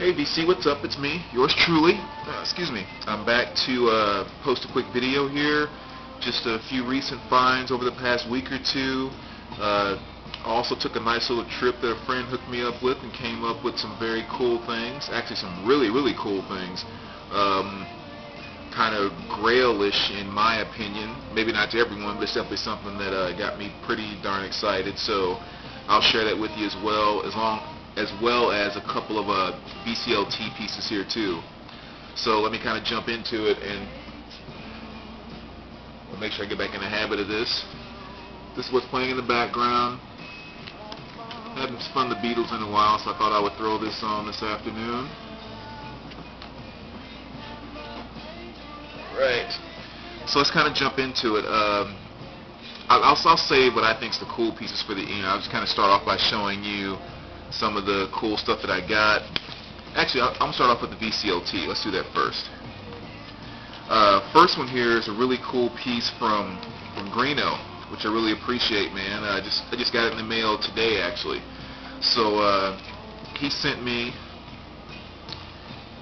Hey VC, what's up? It's me, yours truly. Excuse me. I'm back to post a quick video here. Just a few recent finds over the past week or two. I also took a nice little trip that a friend hooked me up with and came up with some very cool things. Actually, some really cool things. Kind of grail-ish in my opinion. Maybe not to everyone, but it's definitely something that got me pretty darn excited. So I'll share that with you as well as a couple of VCLT pieces here too. So let me kind of jump into it and I'll make sure I get back in the habit of this. This is what's playing in the background. I haven't spun the Beatles in a while, so I thought I would throw this on this afternoon. Right. So let's kind of jump into it. I'll say what I think is the cool pieces for the end. I'll just kind of start off by showing you some of the cool stuff that I got. Actually, I'm going to start off with the VCLT. Let's do that first. First one here is a really cool piece from Greeno, which I really appreciate, man. I just got it in the mail today, actually. So he sent me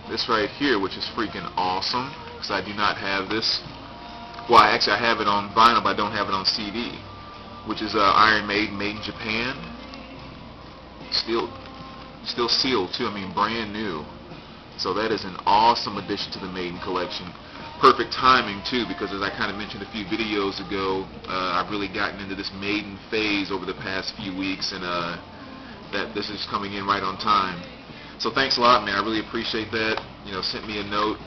this right here, which is freaking awesome, because I do not have this. Well, actually, I have it on vinyl, but I don't have it on CD, which is Iron Maiden, made in Japan. Still sealed too. I mean, brand new. So that is an awesome addition to the Maiden collection. Perfect timing too, because as I kind of mentioned a few videos ago, I've really gotten into this Maiden phase over the past few weeks, and that this is coming in right on time. So thanks a lot, man. I really appreciate that. You know, sent me a note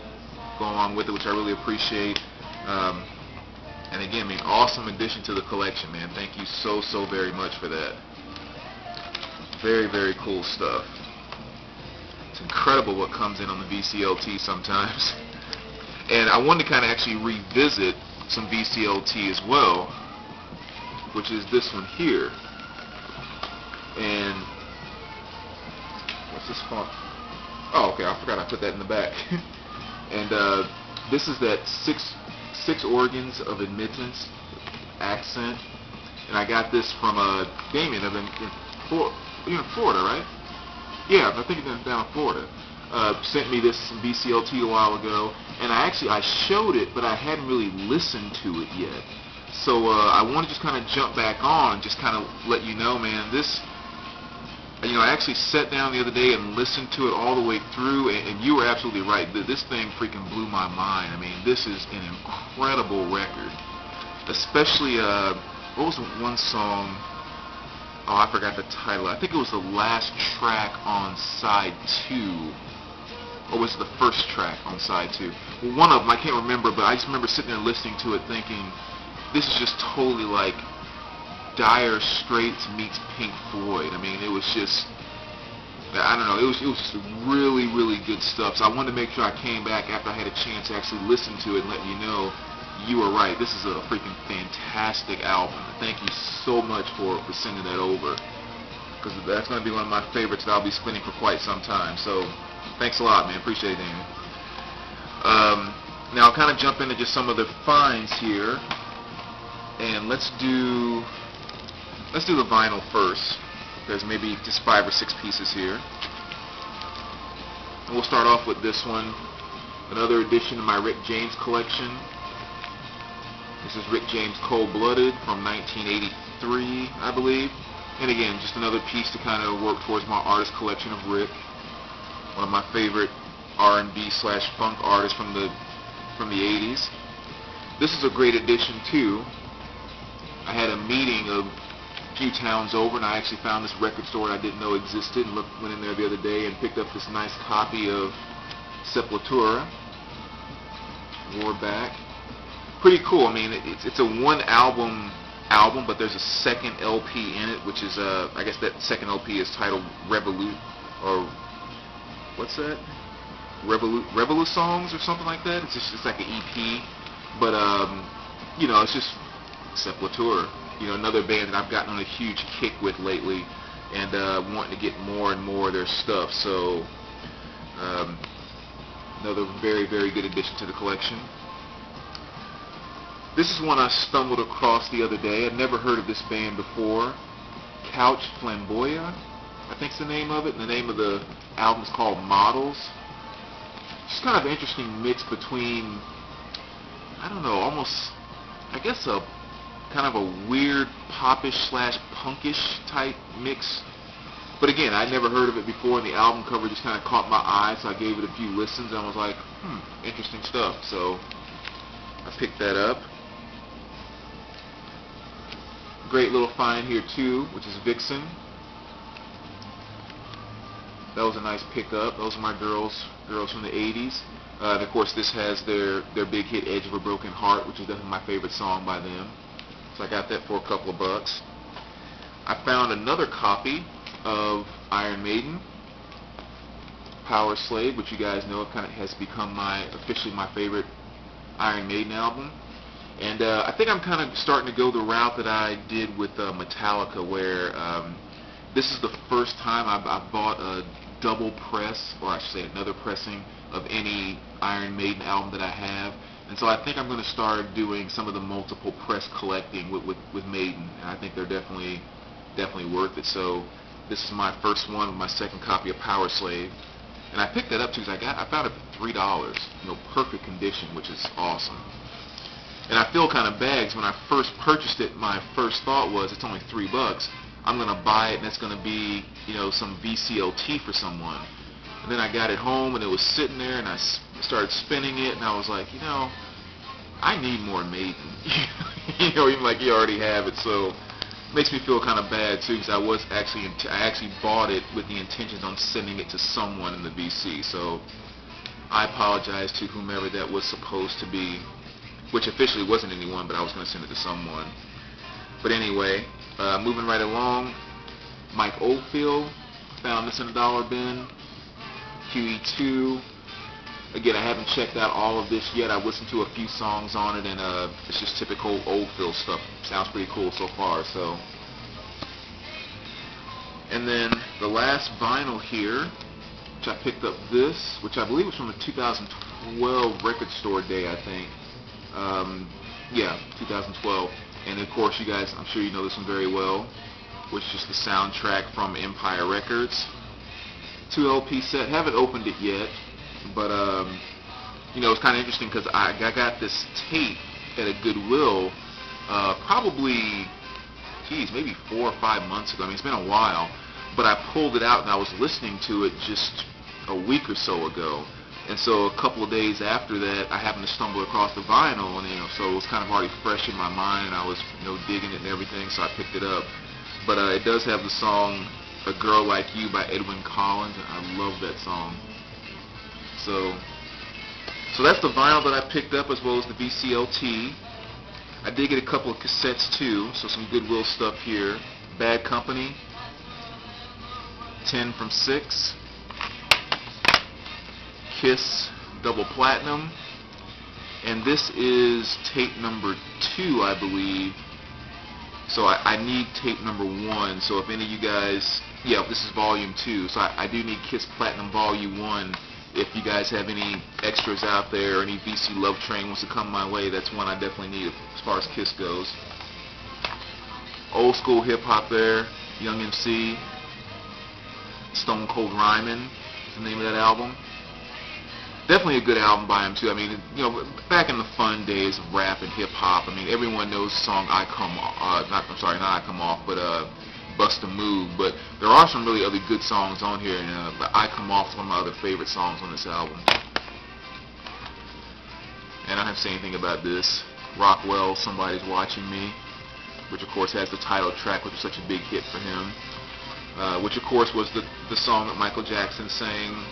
going along with it, which I really appreciate. And again, I mean, awesome addition to the collection, man. Thank you so very much for that. Very cool stuff. It's incredible what comes in on the VCLT sometimes. And I wanted to kind of actually revisit some VCLT as well, which is this one here. And what's this font? Oh, okay, I forgot I put that in the back. And this is that six organs of admittance accent, and I got this from Damian in Florida, right? Yeah, I think it's down in Florida. Sent me this VCLT a while ago, and I showed it, but I hadn't really listened to it yet. So I want to just kind of jump back on and just kind of let you know, man, this, you know, I actually sat down the other day and listened to it all the way through, and you were absolutely right. This thing freaking blew my mind. I mean, this is an incredible record. Especially, what was the one song? Oh, I forgot the title. I think it was the last track on side 2. Or was it the first track on side 2? Well, one of them, I can't remember, but I just remember sitting there listening to it thinking, this is just totally like Dire Straits meets Pink Floyd. I mean, it was just, I don't know, it was just really good stuff. So I wanted to make sure I came back after I had a chance to actually listen to it and let you know you were right. This is a freaking fantastic album. Thank you so much for sending that over, because that's going to be one of my favorites that I'll be spinning for quite some time. So thanks a lot, man. Appreciate it, Damien. Now I'll kind of jump into just some of the finds here, and let's do the vinyl first. There's maybe just 5 or 6 pieces here. And we'll start off with this one, another edition of my Rick James collection. This is Rick James Cold-Blooded from 1983, I believe. And again, just another piece to kind of work towards my artist collection of Rick. One of my favorite R&B/funk artists from the 80s. This is a great addition too. I had a meeting a few towns over, and I actually found this record store I didn't know existed, and went in there the other day and picked up this nice copy of Sepultura, Warback. Pretty cool. I mean, it's a one album, but there's a second LP in it, which is I guess that second LP is titled Revolut, or what's that? Revolut songs or something like that. It's like an EP, but you know, it's just Sepultura. You know, another band that I've gotten on a huge kick with lately, and wanting to get more and more of their stuff. So another very good addition to the collection. This is one I stumbled across the other day. I'd never heard of this band before. Couch Flamboya, I think's the name of it. And the name of the album is called Models. Just kind of an interesting mix between, I don't know, almost, I guess a kind of a weird popish slash punkish type mix. But again, I'd never heard of it before, and the album cover just kind of caught my eye, so I gave it a few listens, and I was like, interesting stuff. So I picked that up. Great little find here too, which is Vixen. That was a nice pickup. Those are my girls from the 80s. And of course, this has their big hit "Edge of a Broken Heart," which is definitely my favorite song by them. So I got that for a couple of bucks. I found another copy of Iron Maiden, Power Slave, which you guys know kind of has become officially my favorite Iron Maiden album. And I think I'm kind of starting to go the route that I did with Metallica, where this is the first time I've bought a double press, or I should say another pressing, of any Iron Maiden album that I have. And so I think I'm going to start doing some of the multiple press collecting with Maiden, and I think they're definitely worth it. So this is my first one of my second copy of Power Slave, and I picked that up too because I found it for $3, perfect condition, which is awesome. And I feel kind of bad because when I first purchased it, my first thought was it's only $3. I'm going to buy it, and it's going to be some VCLT for someone. And then I got it home, and it was sitting there, and I started spinning it, and I was like, I need more Maiden. Even like you already have it, so it makes me feel kind of bad too, because I actually bought it with the intentions on sending it to someone in the VC. So I apologize to whomever that was supposed to be, which officially wasn't anyone, but I was going to send it to someone. But anyway, moving right along, Mike Oldfield, found this in a dollar bin. QE2. Again, I haven't checked out all of this yet. I've listened to a few songs on it, and it's just typical Oldfield stuff. Sounds pretty cool so far. So, and then the last vinyl here, which I picked up this, which I believe was from the 2012 record store day, I think. Yeah, 2012. And of course, you guys, I'm sure you know this one very well, which is the soundtrack from Empire Records. 2 LP set. Haven't opened it yet, but it's kind of interesting because I got this tape at a Goodwill probably, maybe 4 or 5 months ago. I mean, it's been a while, but I pulled it out and I was listening to it just a week or so ago. And so a couple of days after that, I happened to stumble across the vinyl, and so it was kind of already fresh in my mind, and I was digging it and everything, so I picked it up. But it does have the song "A Girl Like You" by Edwyn Collins, and I love that song. So that's the vinyl that I picked up, as well as the VCLT. I did get a couple of cassettes too, so some Goodwill stuff here. Bad Company, 10 from 6. Kiss Double Platinum, and this is tape number 2, I believe. So I need tape number 1. So if any of you guys, this is volume 2. So I do need Kiss Platinum Volume 1. If you guys have any extras out there, or any VC Love Train wants to come my way, that's one I definitely need as far as Kiss goes. Old school hip hop there, Young MC, Stone Cold Rhymin' is the name of that album. Definitely a good album by him too. I mean, back in the fun days of rap and hip hop, I mean, everyone knows the song not I Come Off, but Bust a Move. But there are some really other good songs on here, and I Come Off is one of my other favorite songs on this album. And I don't have to say anything about this. Rockwell, Somebody's Watching Me, which of course has the title track, which was such a big hit for him. Which of course was the song that Michael Jackson sang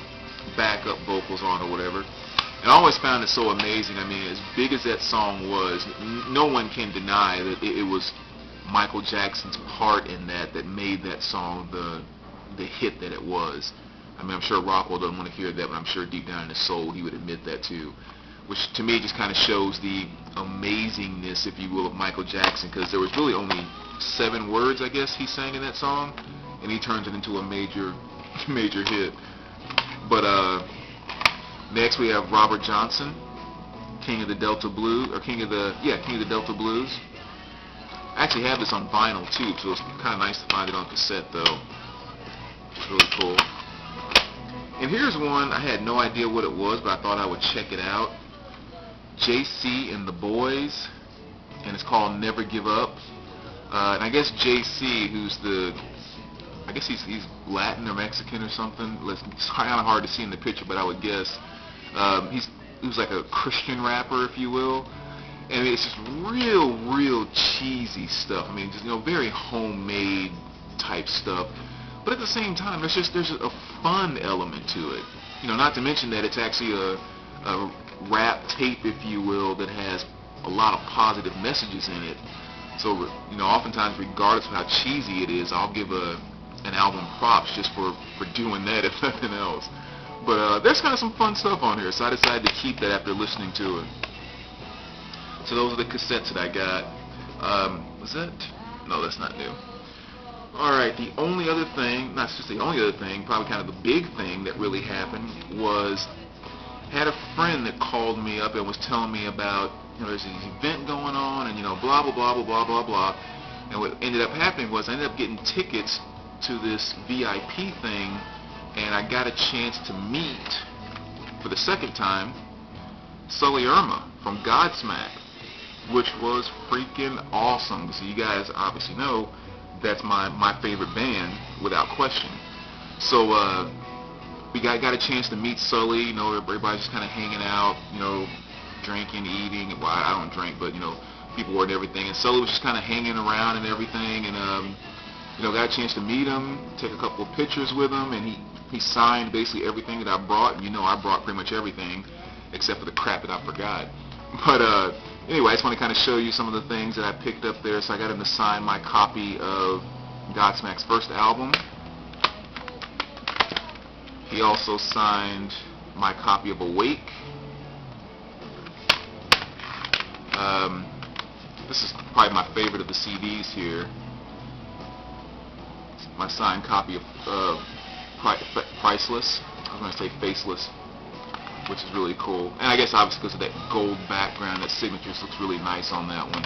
backup vocals on, or whatever. And I always found it so amazing. I mean, as big as that song was, no one can deny that it was Michael Jackson's part in that made that song the hit that it was. I mean, I'm sure Rockwell doesn't want to hear that, but I'm sure deep down in his soul he would admit that too. Which to me just kind of shows the amazingness, if you will, of Michael Jackson, because there was really only 7 words, I guess, he sang in that song, and he turns it into a major hit. But next we have Robert Johnson, King of the Delta Blues. I actually have this on vinyl too, so it's kind of nice to find it on cassette though. It's really cool. And here's one, I had no idea what it was, but I thought I would check it out. JC and the Boys, and it's called Never Give Up. And I guess JC, who's I guess he's Latin or Mexican or something. It's kind of hard to see in the picture, but I would guess he was like a Christian rapper, if you will. And it's just real cheesy stuff. I mean, just very homemade type stuff. But at the same time, there's a fun element to it. Not to mention that it's actually a rap tape, if you will, that has a lot of positive messages in it. So, oftentimes, regardless of how cheesy it is, I'll give an album props just for doing that, if nothing else. But there's kind of some fun stuff on here, so I decided to keep that after listening to it. So those are the cassettes that I got. Was that? No, that's not new. Alright, the only other thing, not just the only other thing, probably kind of the big thing that really happened was, had a friend that called me up and was telling me about, there's this event going on and, blah, blah, blah, blah, blah, blah, blah. And what ended up happening was I ended up getting tickets to this VIP thing, and I got a chance to meet, for the second time, Sully from Godsmack, which was freaking awesome. So you guys obviously know that's my favorite band, without question. So we got a chance to meet Sully. Everybody's just kind of hanging out, drinking, eating. Well, I don't drink, but people were and everything. And Sully was just kind of hanging around and everything. And got a chance to meet him, take a couple of pictures with him, and he signed basically everything that I brought. And I brought pretty much everything except for the crap that I forgot. But anyway, I just want to kind of show you some of the things that I picked up there. So I got him to sign my copy of Godsmack's first album. He also signed my copy of Awake. This is probably my favorite of the CDs here. My signed copy of Priceless. I was going to say Faceless, which is really cool. And I guess obviously because of that gold background, that signature looks really nice on that one.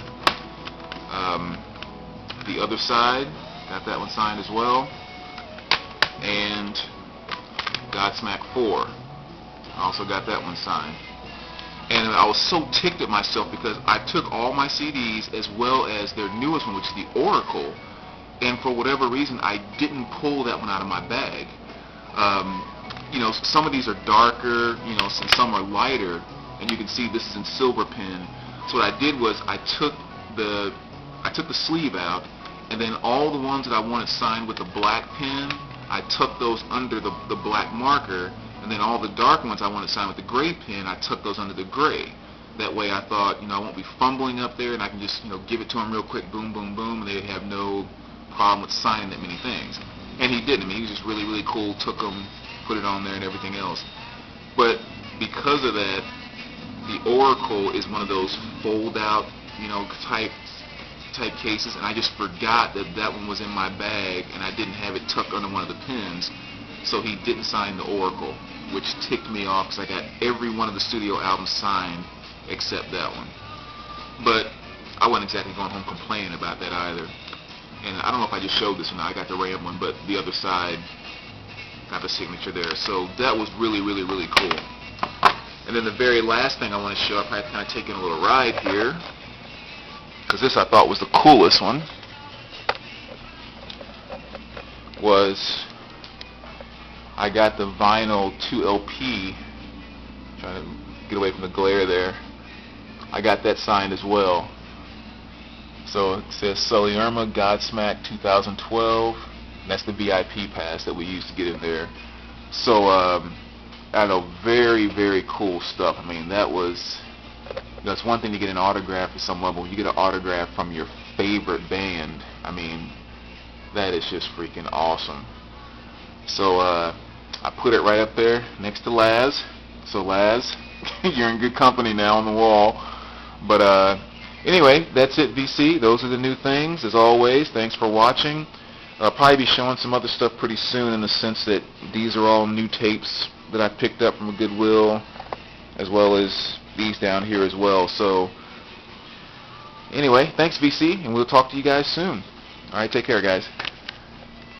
The Other Side, got that one signed as well. And Godsmack 4, I also got that one signed. And I was so ticked at myself because I took all my CDs as well as their newest one, which is the Oracle, and for whatever reason I didn't pull that one out of my bag. Some of these are darker, some are lighter, and you can see this is in silver pen. So what I did was I took the sleeve out, and then all the ones that I wanted signed with the black pen, I tucked those under the black marker, and then all the dark ones I wanted signed with the gray pen, I tucked those under the gray. That way I thought, I won't be fumbling up there, and I can just, give it to them real quick, boom, boom, boom, and they'd have no problem with signing that many things. And he didn't. I mean, he was just really cool, took them, put it on there and everything else. But because of that, the Oracle is one of those fold-out, type cases, and I just forgot that one was in my bag, and I didn't have it tucked under one of the pins, so he didn't sign the Oracle, which ticked me off because I got every one of the studio albums signed except that one. But I wasn't exactly going home complaining about that either. And I don't know if I just showed this or not, I got the rambling, but The Other Side got the signature there. So that was really cool. And then the very last thing I want to show, I'm probably kind of taking a little ride here, because this I thought was the coolest one, was I got the vinyl 2LP, trying to get away from the glare there. I got that signed as well. So it says Sully Godsmack 2012. And that's the VIP pass that we used to get in there. So I don't know, very cool stuff. I mean, that was, it's one thing to get an autograph from someone, but when you get an autograph from your favorite band, I mean, that is just freaking awesome. So I put it right up there next to Laz. So Laz, you're in good company now on the wall. But anyway, that's it, VC. Those are the new things. As always, thanks for watching. I'll probably be showing some other stuff pretty soon, in the sense that these are all new tapes that I picked up from a Goodwill, as well as these down here as well. So anyway, thanks, VC, and we'll talk to you guys soon. All right, take care, guys.